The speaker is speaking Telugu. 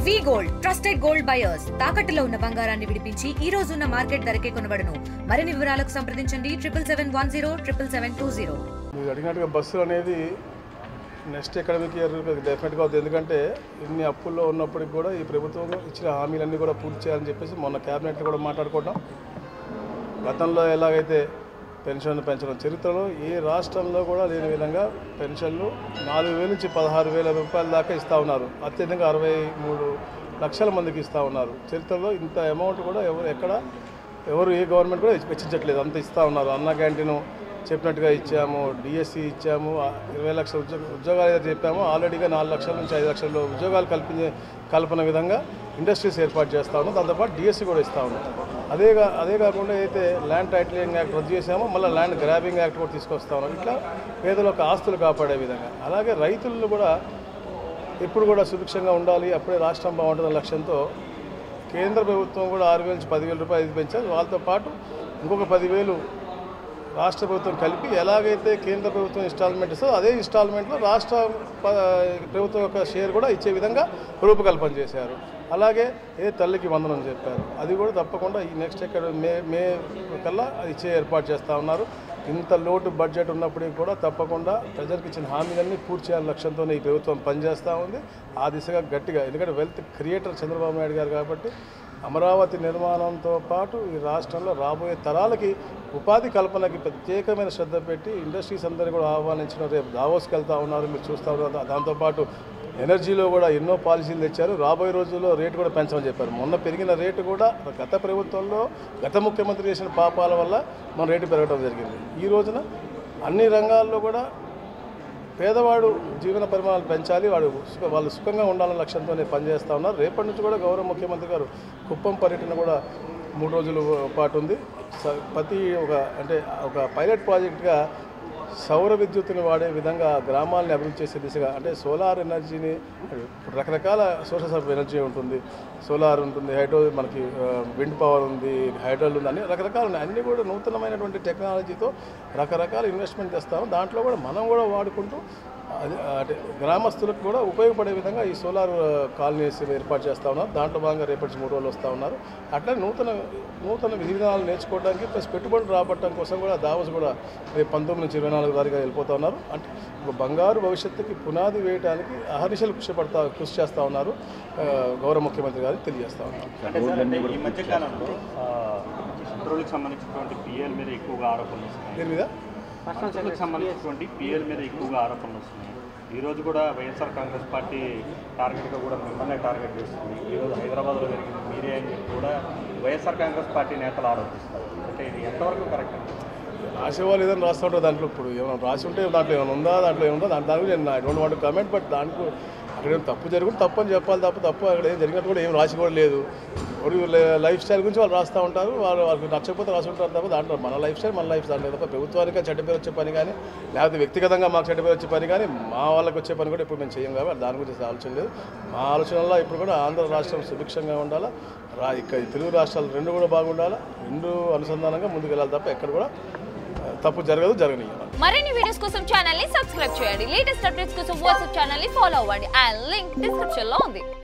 వి గోల్డ్ ట్రస్టెడ్ గోల్డ్ బయర్స్ తాకట్టులో ఉన్న బంగారాన్ని విడిపించి ఈ రోజు ఉన్న మార్కెట్ ధరకే కొనబడును. మరిన్ని వివరాలకు సంప్రదించండి 77107720. మీరు అడిగినట్టుగా బస్సులు అనేది నెక్స్ట్ అకాడమిక్ ఇయర్ డెఫినెట్గా అవుతుంది. ఎందుకంటే ఇన్ని అప్పుల్లో ఉన్నప్పటికి కూడా ఈ ప్రభుత్వం ఇచ్చిన హామీలన్నీ కూడా పూర్తి చేయాలని చెప్పేసి మొన్న క్యాబినెట్లో కూడా మాట్లాడుకోవడం. గతంలో ఎలాగైతే పెన్షన్లు పెంచడం చరిత్రలో ఏ రాష్ట్రంలో కూడా లేని విధంగా పెన్షన్లు 4,000 నుంచి 16,000 రూపాయల దాకా ఇస్తూ ఉన్నారు. అత్యధికంగా 63 లక్షల మందికి ఇస్తూ ఉన్నారు. చరిత్రలో ఇంత అమౌంట్ కూడా ఎవరు ఏ గవర్నమెంట్ కూడా వెచ్చించట్లేదు, అంత ఇస్తూ ఉన్నారు. అన్న క్యాంటీన్ చెప్పినట్టుగా ఇచ్చాము, డిఎస్సి ఇచ్చాము, 20 లక్షల ఉద్యోగాలు ఏదైతే చెప్పామో ఆల్రెడీగా 4 లక్షల నుంచి 5 లక్షల ఉద్యోగాలు కల్పన విధంగా ఇండస్ట్రీస్ ఏర్పాటు చేస్తూ ఉన్నాం. దాంతోపాటు డిఎస్సి కూడా ఇస్తూ ఉన్నాం. అదే కాకుండా అయితే ల్యాండ్ టైటిలింగ్ యాక్ట్ రద్దు చేసామో మళ్ళీ ల్యాండ్ గ్రాబింగ్ యాక్ట్ కూడా తీసుకొస్తా ఉన్నాం. ఇట్లా పేదల యొక్క ఆస్తులు కాపాడే విధంగా, అలాగే రైతులను కూడా ఎప్పుడు కూడా సుభిక్షంగా ఉండాలి, అప్పుడే రాష్ట్రం బాగుంటుందన్న లక్ష్యంతో కేంద్ర ప్రభుత్వం కూడా 6,000 నుంచి 10,000 రూపాయలు పెంచారు. వాళ్ళతో పాటు ఇంకొక 10,000 రాష్ట్ర ప్రభుత్వం కలిపి ఎలాగైతే కేంద్ర ప్రభుత్వం ఇన్స్టాల్మెంట్ ఇస్తుందో అదే ఇన్స్టాల్మెంట్లో రాష్ట్ర ప్రభుత్వం యొక్క షేర్ కూడా ఇచ్చే విధంగా రూపకల్పన చేశారు. అలాగే తల్లికి వందనం చెప్పారు, అది కూడా తప్పకుండా ఈ నెక్స్ట్ మే కల్లా అది ఇచ్చే ఏర్పాటు చేస్తూ ఉన్నారు. ఇంత లోటు బడ్జెట్ ఉన్నప్పటికీ కూడా తప్పకుండా ప్రజలకు ఇచ్చిన హామీలన్నీ పూర్తి చేయాలని లక్ష్యంతోనే ఈ ప్రభుత్వం పనిచేస్తూ ఉంది. ఆ దిశగా గట్టిగా, ఎందుకంటే వెల్త్ క్రియేటర్ చంద్రబాబు నాయుడు గారు కాబట్టి అమరావతి నిర్మాణంతో పాటు ఈ రాష్ట్రంలో రాబోయే తరాలకి ఉపాధి కల్పనకి ప్రత్యేకమైన శ్రద్ధ పెట్టి ఇండస్ట్రీస్ అందరినీ కూడా ఆహ్వానించిన రేపు దావోస్కి వెళ్తూ ఉన్నారు, మీరు చూస్తూ ఉన్నారు. దాంతోపాటు ఎనర్జీలో కూడా ఎన్నో పాలసీలు తెచ్చారు. రాబోయే రోజుల్లో రేటు కూడా పెంచమని చెప్పారు. మొన్న పెరిగిన రేటు కూడా గత ప్రభుత్వంలో గత ముఖ్యమంత్రి చేసిన పాపాల వల్ల మన రేటు పెరగడం జరిగింది. ఈ రోజున అన్ని రంగాల్లో కూడా పేదవాడు జీవన పరిమాణాలు పెంచాలి, వాళ్ళు సుఖంగా ఉండాలన్న లక్ష్యంతోనే పనిచేస్తూ ఉన్నారు. రేపటి నుంచి కూడా గౌరవ ముఖ్యమంత్రి గారు కుప్పం పర్యటన కూడా 3 రోజుల పాటు ఉంది. ఒక పైలట్ ప్రాజెక్ట్గా సౌర విద్యుత్తుని వాడే విధంగా గ్రామాలని అభివృద్ధి చేసే దిశగా, అంటే సోలార్ ఎనర్జీని రకరకాల సోర్సెస్ ఆఫ్ ఎనర్జీ ఉంటుంది. సోలార్ ఉంటుంది, మనకి విండ్ పవర్ ఉంది, హైడ్రోల్ ఉంది, అన్ని రకరకాలు ఉన్నాయి. అన్నీ కూడా నూతనమైనటువంటి టెక్నాలజీతో రకరకాల ఇన్వెస్ట్మెంట్ చేస్తాము. దాంట్లో కూడా మనం కూడా వాడుకుంటూ అంటే గ్రామస్తులకు కూడా ఉపయోగపడే విధంగా ఈ సోలార్ కాలనీస్ ఏర్పాటు చేస్తూ ఉన్నారు. దాంట్లో భాగంగా రేపటి 3 రోజులు వస్తూ ఉన్నారు. అట్లా నూతన విధి విధానాలు నేర్చుకోవడానికి ప్లస్ పెట్టుబడులు రాబట్టడం కోసం కూడా దావోస్ కూడా రేపు 19 నుంచి 24 తారీఖుగా వెళ్ళిపోతూ ఉన్నారు. అంటే ఒక బంగారు భవిష్యత్తుకి పునాది వేయడానికి అహర్నిశలు కృషి చేస్తూ ఉన్నారు గౌరవ ముఖ్యమంత్రి గారు తెలియజేస్తూ ఉన్నారు. ఈ మధ్యకాలంలో పెట్రోల్కి సంబంధించినటువంటి పిఎల్ మీద ఎక్కువగా ఆరోపణలు వస్తున్నాయి. దీని మీద పెట్రోల్కి సంబంధించినటువంటి పిఎల్ మీద ఎక్కువగా ఆరోపణలు వస్తున్నాయి. ఈరోజు కూడా వైఎస్ఆర్ కాంగ్రెస్ పార్టీ టార్గెట్గా కూడా మిమ్మల్ని టార్గెట్ చేస్తుంది. ఈరోజు హైదరాబాద్లో జరిగింది మీరే అని చెప్పి కూడా వైఎస్ఆర్ కాంగ్రెస్ పార్టీ నేతలు ఆరోపిస్తారు. అంటే ఇది ఎంతవరకు కరెక్ట్? రాసేవాళ్ళు ఏదైనా రాస్తూ ఉంటారు. దాంట్లో ఇప్పుడు ఏమైనా రాసి ఉంటే దాంట్లో ఏమైనా ఉందా, దాంట్లో ఏముందో దాని గురించి నేను I don't want to comment. But దానికి అక్కడ ఏం తప్పు జరుగుతుంది, తప్పు అని చెప్పాలి తప్పు అక్కడ ఏం జరిగినట్టు కూడా ఏం రాసి కూడా లేదు. లైఫ్ స్టైల్ గురించి వాళ్ళు రాస్తూ ఉంటారు, వాళ్ళకి నచ్చకపోతే రాసి ఉంటారు తప్ప దాంట్లో మన లైఫ్ స్టైల్ దాంట్లో తప్ప ప్రభుత్వానికి చెడ్డ పేరు వచ్చే పని కానీ లేకపోతే వ్యక్తిగతంగా మాకు చెడ్డ పేరు వచ్చే పని కానీ మా వాళ్ళకి వచ్చే పని కూడా ఇప్పుడు మేము చేయం కాబట్టి దాని గురించి ఆలోచన లేదు. మా ఆలోచనలో ఇప్పుడు కూడా ఆంధ్ర రాష్ట్రం సుభిక్షంగా ఉండాలా, ఇక్కడ తెలుగు రాష్ట్రాలు 2 కూడా బాగుండాలా, 2 అనుసంధానంగా ముందుకు వెళ్ళాలి తప్ప ఎక్కడ కూడా తప్పు జరగని. మరిన్ని వీడియోస్ కోసం ఛానల్ ని సబ్స్క్రైబ్ చేయండి. లేటెస్ట్ అప్డేట్స్ కోసం వాట్సాప్ ఛానల్ ని ఫాలో అవ్వండి. ఆ లింక్ డిస్క్రిప్షన్ లో ఉంది.